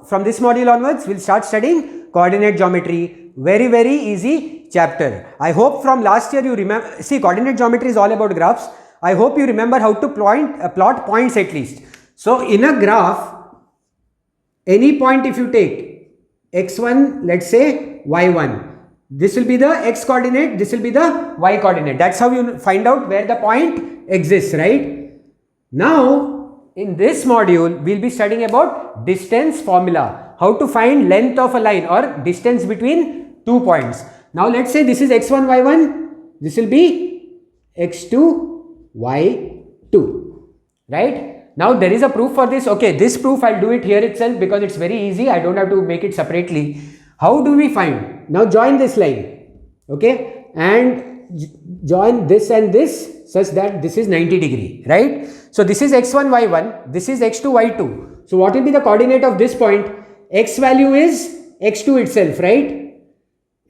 from this module onwards, we'll start studying coordinate geometry. Very, very easy chapter. I hope from last year you remember, see, coordinate geometry is all about graphs. I hope you remember how to plot points at least. So in a graph, any point if you take, x1, let's say y1, this will be the x coordinate, this will be the y coordinate. That's how you find out where the point exists, right? Now, in this module, we'll be studying about distance formula. How to find length of a line or distance between 2 points. Now, let's say this is x1, y1. This will be x2, y2, right? Now, there is a proof for this. Okay, this proof I'll do it here itself because it's very easy. I don't have to make it separately. How do we find? Now, join this line, okay? And join this and this such that this is 90 degree, right? So, this is x1, y1. This is x2, y2. So, what will be the coordinate of this point? X value is x2 itself, right?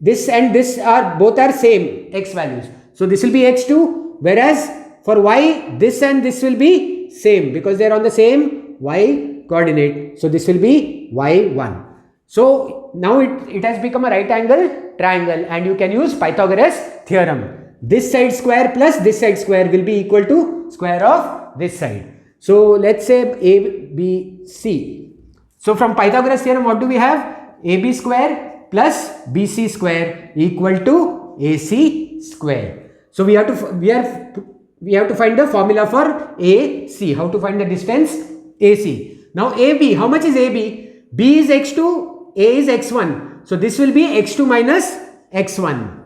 This and this are both are same x values. So, this will be x2, whereas for y, this and this will be same because they are on the same y coordinate. So, this will be y1. So, now it has become a right angle triangle and you can use Pythagoras theorem. This side square plus this side square will be equal to square of this side. So, let's say ABC. So, from Pythagoras theorem, what do we have? AB square plus BC square equal to AC square. So, we have to find the formula for AC. How to find the distance? AC. Now, AB, how much is AB? B is x2. A is x1. So, this will be x2 minus x1,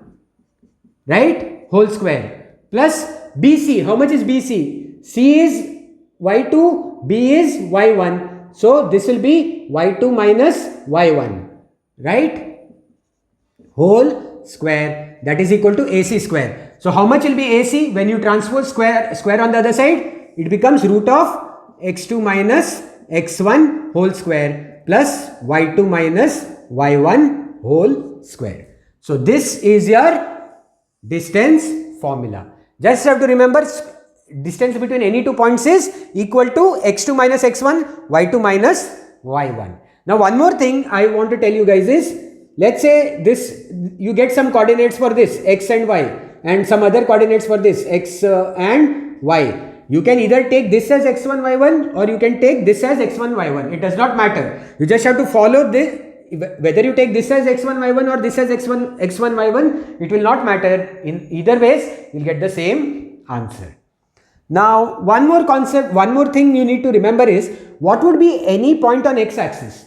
right? Whole square. Plus BC. How much is BC? C is y2. B is y1. So, this will be y2 minus y1, right? Whole square. That is equal to AC square. So, how much will be AC? When you transpose square on the other side, it becomes root of x2 minus x1 whole square plus y2 minus y1 whole square. So, this is your distance formula. Just have to remember distance between any 2 points is equal to x2 minus x1, y2 minus y1. Now, one more thing I want to tell you guys is, let's say this, you get some coordinates for this x and y and some other coordinates for this x and y. You can either take this as x1, y1 or you can take this as x1, y1. It does not matter. You just have to follow this. Whether you take this as x1, y1 or this as x1, y1, it will not matter. In either ways, you will get the same answer. Now, one more concept, one more thing you need to remember is, what would be any point on x-axis?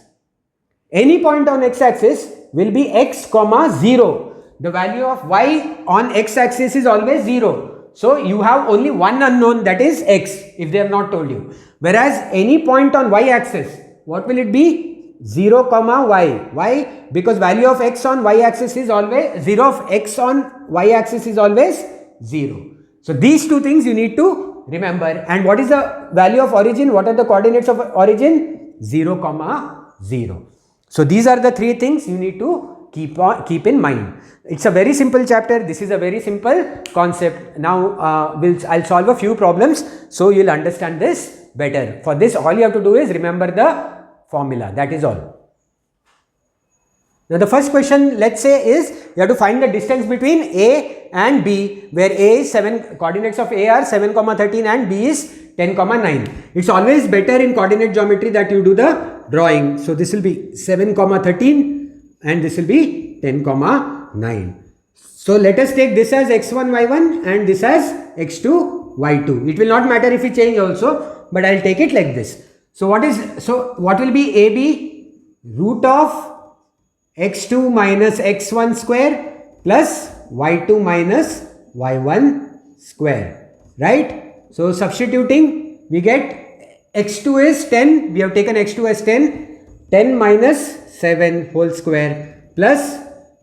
Any point on x-axis will be x, 0. The value of y on x-axis is always 0. So, you have only one unknown, that is x, if they have not told you. Whereas, any point on y-axis, what will it be? 0, y. Why? Because value of x on y-axis is always 0 of x on y-axis is always 0. So, these two things you need to remember. And what is the value of origin? What are the coordinates of origin? 0, 0. So, these are the three things you need to keep in mind. It's a very simple chapter. This is a very simple concept. Now, I'll solve a few problems so you'll understand this better. For this, all you have to do is remember the formula. That is all. Now, the first question, let's say, is you have to find the distance between A and B, where A is 7, coordinates of A are 7, 13 and B is 10, 9. It's always better in coordinate geometry that you do the drawing. So, this will be 7, 13 and this will be 10, 9. So, let us take this as x1, y1 and this as x2, y2. It will not matter if we change also, but I will take it like this. So, what will be AB? Root of x2 minus x1 square plus y2 minus y1 square, right? So, substituting, we get x2 is 10, we have taken x2 as 10, 10 minus 7 whole square plus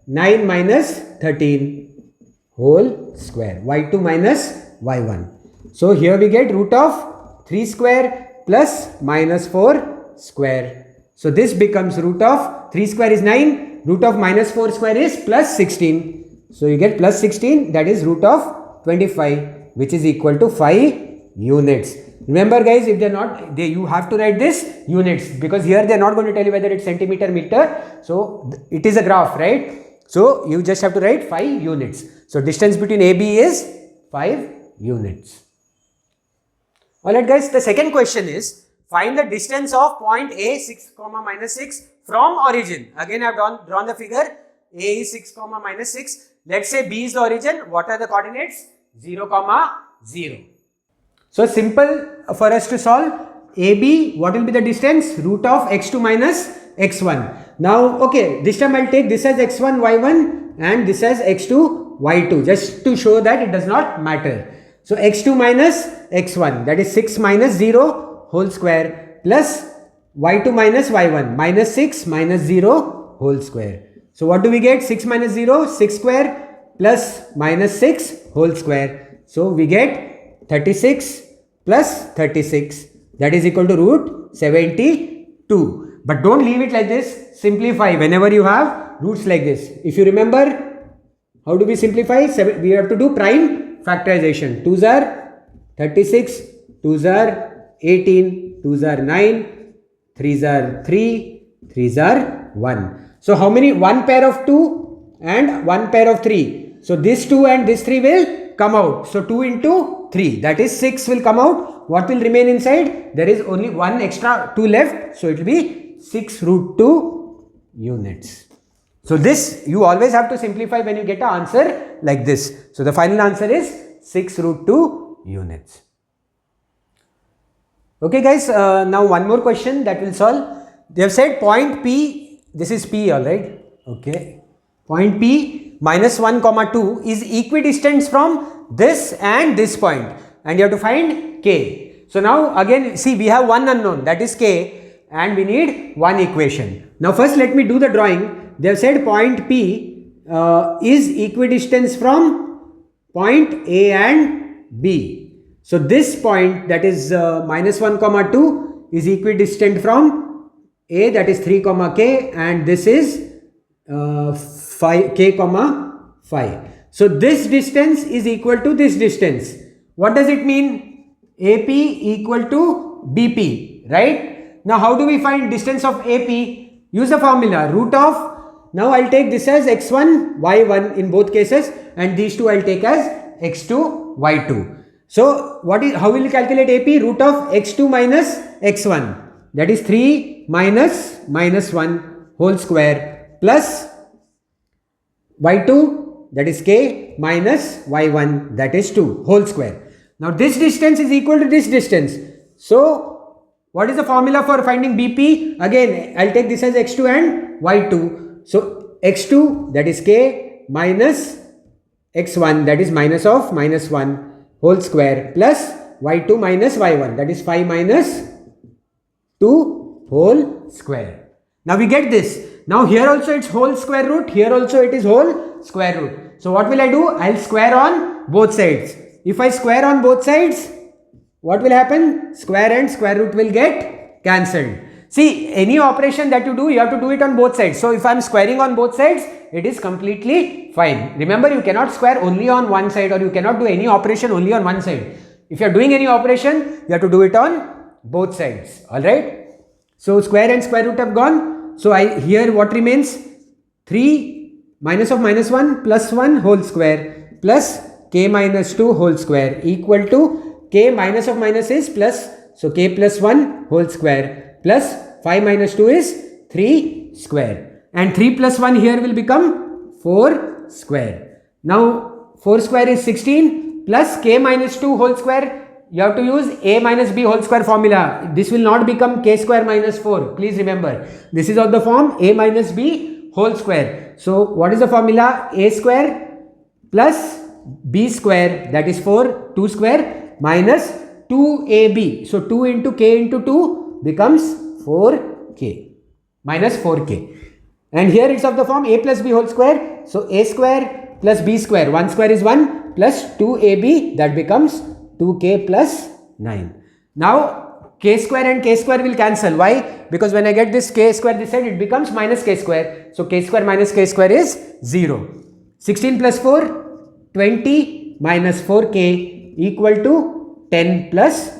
9 minus 13 whole square, y2 minus y1. So, here we get root of 3 square plus minus 4 square. So, this becomes root of 3 square is 9, root of minus 4 square is plus 16. So, you get plus 16, that is root of 25, which is equal to 5 units. Remember guys, if they're not, you have to write this units, because here they're not going to tell you whether it's centimeter, meter. So it is a graph, right? So you just have to write 5 units. So distance between AB is 5 units. Alright guys, the second question is, find the distance of point A 6, minus 6 from origin. Again I have drawn the figure. A is 6, minus 6. Let's say B is the origin. What are the coordinates? 0, 0. So simple for us to solve. AB, what will be the distance? Root of x2 minus x1. Now, okay, this time I'll take this as x1, y1 and this as x2, y2, just to show that it does not matter. So x2 minus x1, that is 6 minus 0 whole square, plus y2 minus y1, minus 6 minus 0 whole square. So what do we get? 6 minus 0, 6 square, plus minus 6 whole square. So we get 36 plus 36, that is equal to root 72. But don't leave it like this. Simplify whenever you have roots like this. If you remember, how do we simplify? We have to do prime factorization. 2s are 36, 2s are 18, 2s are 9, 3s are 3, 3s are 1. So how many? One pair of 2 and one pair of 3. So this 2 and this 3 will come out. So 2 into 3, that is 6 will come out. What will remain inside? There is only one extra 2 left. So it will be 6 root 2 units. So this you always have to simplify when you get an answer like this. So the final answer is 6 root 2 units. Okay guys, now one more question that will solve. They have said point P, this is P, alright. Okay. Point P minus 1 comma 2 is equidistant from this and this point, and you have to find K. So now again see, we have one unknown, that is K, and we need one equation. Now first let me do the drawing. They have said point P is equidistant from point A and B. So this point, that is minus 1 comma 2 is equidistant from A, that is 3 comma K, and this is 5 K comma 5. So this distance is equal to this distance. What does it mean? AP equal to BP, right? Now how do we find distance of AP? Use the formula root of, now I'll take this as x1, y1 in both cases, and these two I'll take as x2, y2. So how will you calculate AP? Root of x2 minus x1, that is 3 minus minus 1 whole square, plus y2, that is k, minus y1, that is 2 whole square. Now this distance is equal to this distance. So what is the formula for finding BP? Again I'll take this as x2 and y2. So x2, that is k, minus x1, that is minus of minus 1 whole square, plus y2 minus y1, that is 5 minus 2 whole square. Now we get this. Now here also it's whole square root, here also it is whole square root. So what will I do? I'll square on both sides. If I square on both sides, what will happen? Square and square root will get cancelled. See, any operation that you do, you have to do it on both sides. So if I am squaring on both sides, it is completely fine. Remember, you cannot square only on one side, or you cannot do any operation only on one side. If you are doing any operation, you have to do it on both sides. Alright. So square and square root have gone. So here what remains? 3 minus of minus 1 plus 1 whole square plus k minus 2 whole square equal to k minus of minus is plus. So k plus 1 whole square plus 5 minus 2 is 3 square. And 3 plus 1 here will become 4 square. Now 4 square is 16 plus k minus 2 whole square. You have to use a minus b whole square formula. This will not become k square minus 4. Please remember, this is of the form a minus b whole square. So what is the formula? A square plus b square, that is 4, 2 square minus 2ab. So 2 into k into 2 becomes 4k minus 4k. And here it's of the form a plus b whole square. So a square plus b square, 1 square is 1 plus 2ab, that becomes 2k plus 9. Now k square and k square will cancel. Why? Because when I get this k square this side, it becomes minus k square. So k square minus k square is 0. 16 plus 4, 20 minus 4k equal to 10 plus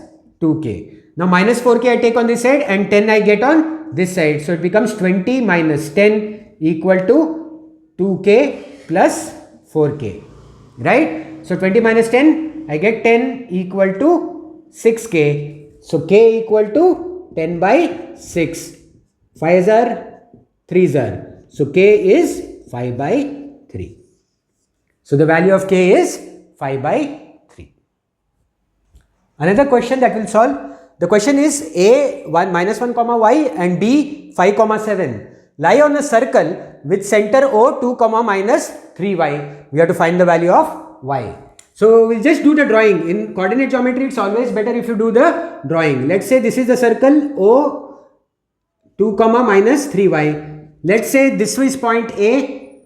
2k. Now minus 4k I take on this side and 10 I get on this side. So it becomes 20 minus 10 equal to 2k plus 4k, right? So 20 minus 10, I get 10 equal to 6k. So k equal to 10 by 6. 5s are 3s are. So k is 5 by 3. So the value of k is 5 by 3. Another question that will solve. The question is a 1 minus 1 comma y and b 5 comma 7 lie on a circle with center O 2 comma minus 3y. We have to find the value of y. So we'll just do the drawing. In coordinate geometry, it's always better if you do the drawing. Let's say this is the circle O 2 comma minus 3y. Let's say this is point A,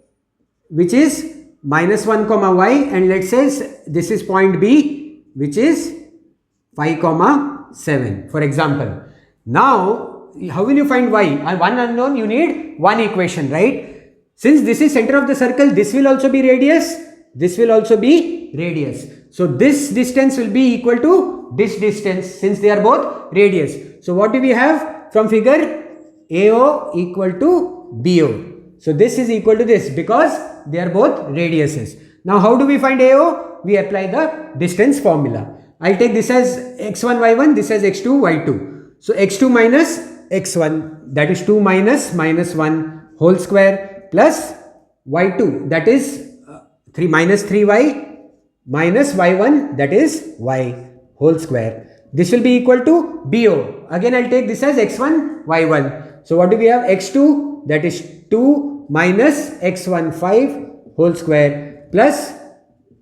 which is minus 1 comma y, and let's say this is point B, which is 5 comma 7, for example. Now, how will you find y? One unknown, you need one equation, right? Since this is center of the circle, this will also be radius, this will also be radius. So this distance will be equal to this distance, since they are both radius. So what do we have from figure? AO equal to BO. So this is equal to this because they are both radiuses. Now how do we find AO? We apply the distance formula. I'll take this as x1 y1, this as x2 y2. So x2 minus x1, that is 2 minus minus 1 whole square, plus y2, that is 3 minus 3y minus y1, that is y whole square. This will be equal to BO. Again I'll take this as x1 y1. So what do we have? x2, that is 2 minus x1 5 whole square, plus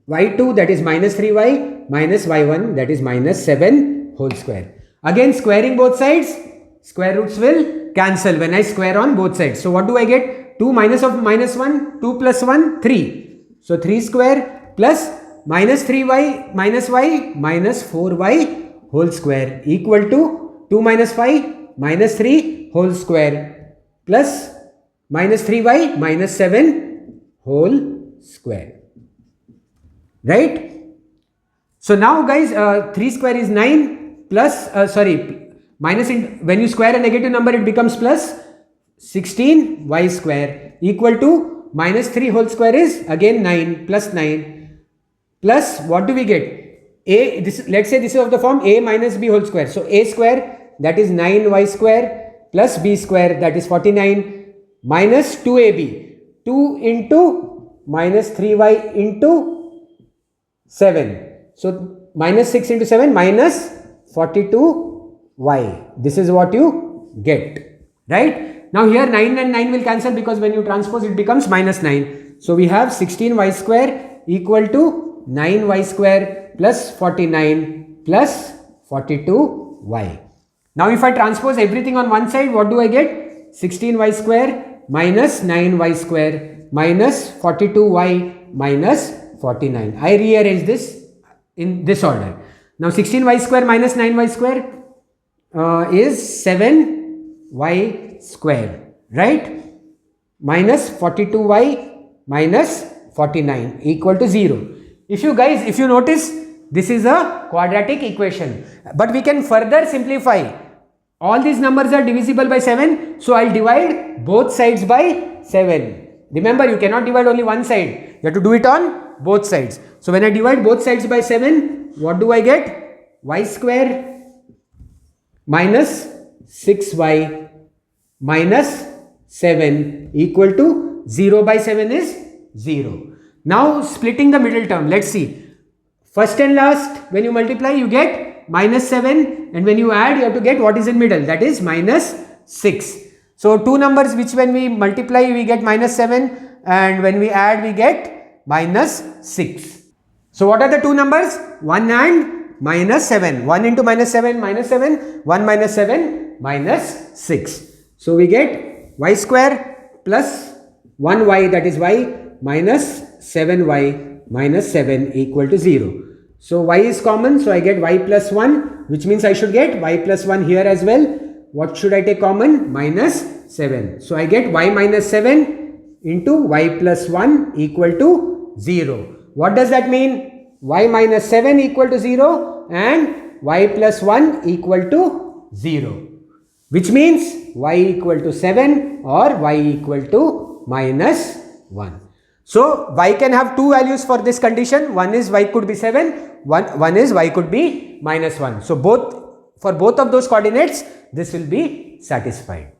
y2, that is minus 3y minus y1, that is minus 7 whole square. Again squaring both sides, square roots will cancel when I square on both sides. So what do I get? 2 minus of minus 1, 2 plus 1, 3. So 3 square plus minus 3y minus y minus 4y whole square equal to 2 minus 5 minus 3 whole square plus minus 3y minus 7 whole square. Right? So now guys, 3 square is 9 plus, minus, when you square a negative number it becomes plus 16y square equal to minus 3 whole square is again 9 plus 9 plus what do we get? A, this, let's say this is of the form a minus b whole square. So a square, that is 9y square, plus b square, that is 49, minus 2ab, 2 into minus 3y into 7. So minus 6 into 7 minus 42y. This is what you get, right? Now here 9 and 9 will cancel because when you transpose it becomes minus 9. So we have 16y square equal to 9y square plus 49 plus 42y. Now if I transpose everything on one side, what do I get? 16y square minus 9y square minus 42y minus 49. I rearrange this in this order. Now 16y square minus 9y square is 7y square, right? Minus 42y minus 49 equal to 0. If you notice, this is a quadratic equation, but we can further simplify. All these numbers are divisible by 7, so I'll divide both sides by 7. Remember, you cannot divide only one side, you have to do it on both sides. So when I divide both sides by 7, what do I get? Y square minus 6y minus 7 equal to 0 by 7 is 0. Now splitting the middle term, let's see. First and last, when you multiply, you get minus 7, and when you add, you have to get what is in middle, that is minus 6. So two numbers which when we multiply, we get minus 7, and when we add, we get minus 6. So what are the two numbers? 1 and minus 7. 1 into minus 7, minus 7. 1 minus 7, minus 6. So we get y square plus 1y, that is y, minus 7y minus 7 equal to 0. So y is common, so I get y plus 1, which means I should get y plus 1 here as well. What should I take common? Minus 7. So I get y minus 7 into y plus 1 equal to 0. What does that mean? Y minus 7 equal to 0 and y plus 1 equal to 0, which means y equal to 7 or y equal to minus 1. So y can have two values for this condition. One is y could be 7, one is y could be minus 1. So for both of those coordinates, this will be satisfied.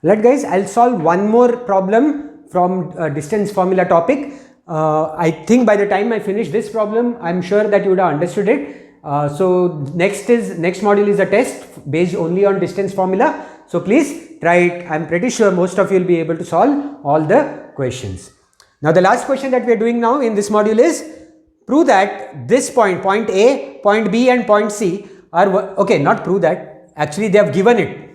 Right guys, I'll solve one more problem from distance formula topic. I think by the time I finish this problem, I'm sure that you would have understood it. So next module is a test based only on distance formula. So please try it. I'm pretty sure most of you will be able to solve all the questions. Now the last question that we are doing now in this module is prove that this point A, point B and point C are, okay, not prove that, actually they have given it.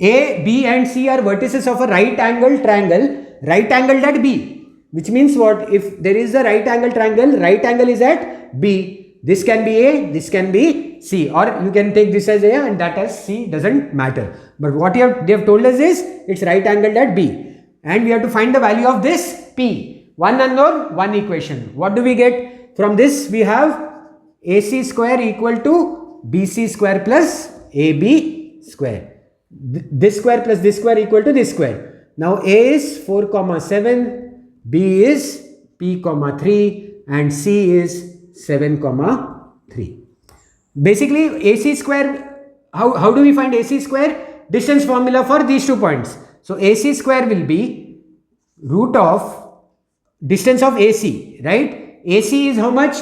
A, B and C are vertices of a right angled triangle, right angled at B, which means what? If there is a right angle triangle, right angle is at B. This can be A, this can be C, or you can take this as A and that as C, doesn't matter. But what they have told us is it's right angled at B, and we have to find the value of this P. One unknown, one equation. What do we get? From this we have AC square equal to BC square plus AB square. This square plus this square equal to this square. Now A is 4,7, B is P,3 and C is 7,3. Basically AC square, how do we find AC square? Distance formula for these 2 points. So AC square will be root of distance of AC, right? AC is how much?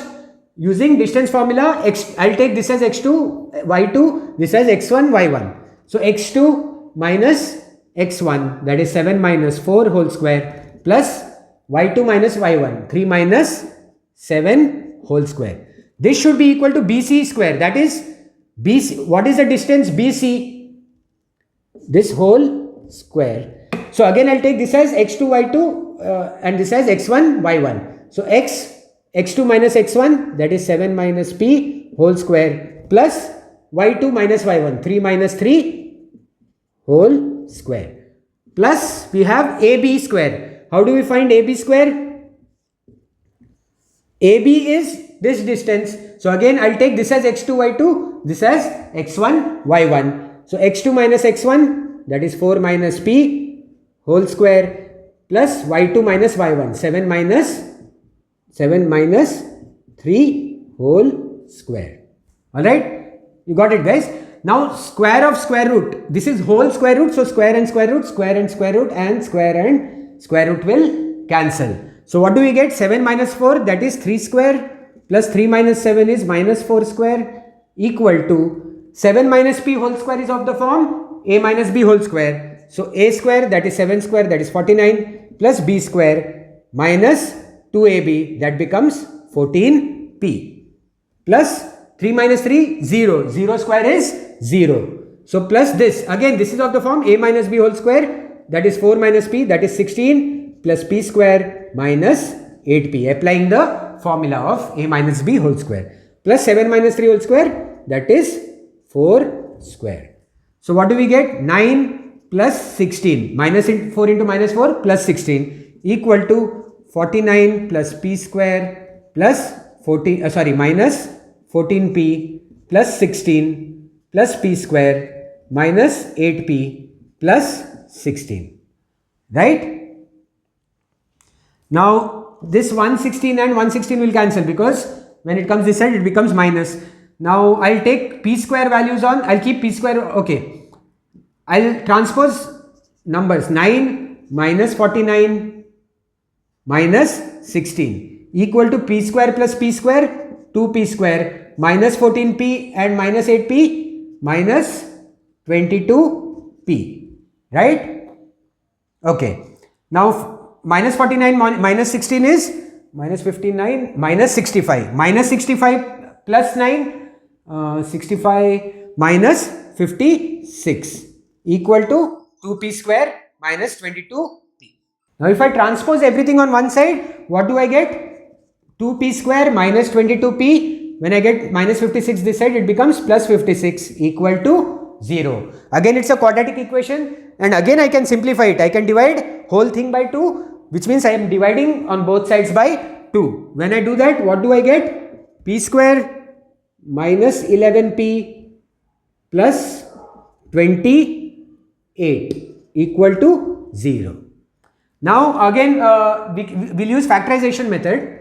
Using distance formula, I'll take this as x2, y2, this as x1, y1. So x2 minus x1, that is 7 minus 4 whole square, plus y2 minus y1, 3 minus 7 whole square. This should be equal to BC square, that is BC. What is the distance BC? This whole square. So again I'll take this as x2 y2 and this as x1 y1. So x2 minus x1, that is 7 minus p whole square, plus y2 minus y1, 3 minus 3 whole square, plus we have AB square. How do we find AB square? AB is this distance. So again I'll take this as x2 y2, this as x1 y1. So x2 minus x1, that is 4 minus p whole square, plus y2 minus y1, 7 minus 3 whole square. Alright, you got it guys. Now square of square root, this is whole square root, so square and square root, square and square root, and square root will cancel. So what do we get? 7 minus 4, that is 3 square, plus 3 minus 7 is minus 4 square, equal to 7 minus p whole square is of the form a minus b whole square. So a square, that is 7 square, that is 49, plus b square minus 2ab, that becomes 14p, plus 3 minus 3, 0. 0 square is 0. So plus this, again this is of the form a minus b whole square, that is 4 minus p, that is 16, plus p square minus 8p, applying the formula of a minus b whole square, plus 7 minus 3 whole square, that is 4 square. So what do we get? 9 plus 16, minus 4 into minus 4 plus 16, equal to 49 plus p square plus minus 14p plus 16 plus p square minus 8p plus 16, right? Now this 116 and 116 will cancel, because when it comes this side it becomes minus. Now I'll take p square values on, I'll keep p square, okay. I'll transpose numbers, 9 minus 49 minus 16 equal to p square plus p square, 2p square, minus 14p and minus 8p minus 22p, right? Okay. Now minus 49 minus 16 is minus 59 minus 65. Minus 65 plus 9, 65 minus 56 equal to 2p square minus 22p. Now if I transpose everything on one side, what do I get? 2p square minus 22p. When I get minus 56 this side, it becomes plus 56 equal to 0. Again it's a quadratic equation, and again I can simplify it. I can divide whole thing by 2, which means I am dividing on both sides by 2. When I do that, what do I get? p square minus 11p plus 28 equal to 0. Now again we'll use factorization method.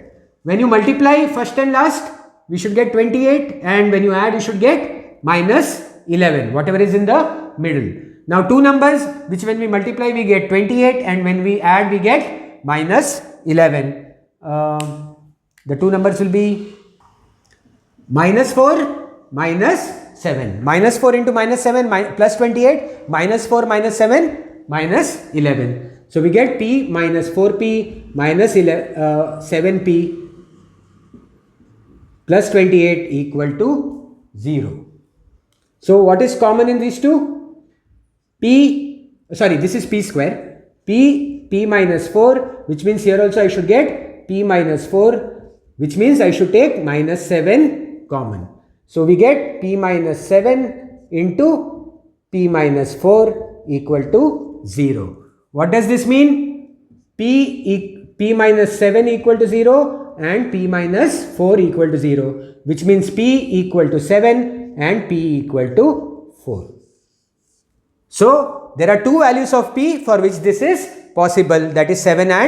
When you multiply first and last, we should get 28, and when you add, you should get minus 11, whatever is in the middle. Now two numbers which when we multiply we get 28, and when we add we get minus 11. The two numbers will be minus 4 minus 7. Minus 4 into minus 7 plus 28, minus 4 minus 7 minus 11. So we get p minus 4p minus 7p plus 28 equal to 0. So what is common in these two? This is p square. p minus 4, which means here also I should get p minus 4, which means I should take minus 7 common. So we get p minus 7 into p minus 4 equal to 0. What does this mean? P minus 7 equal to 0 and p minus 4 equal to 0, which means p equal to 7 and p equal to 4. So there are two values of p for which this is possible, that is 7 and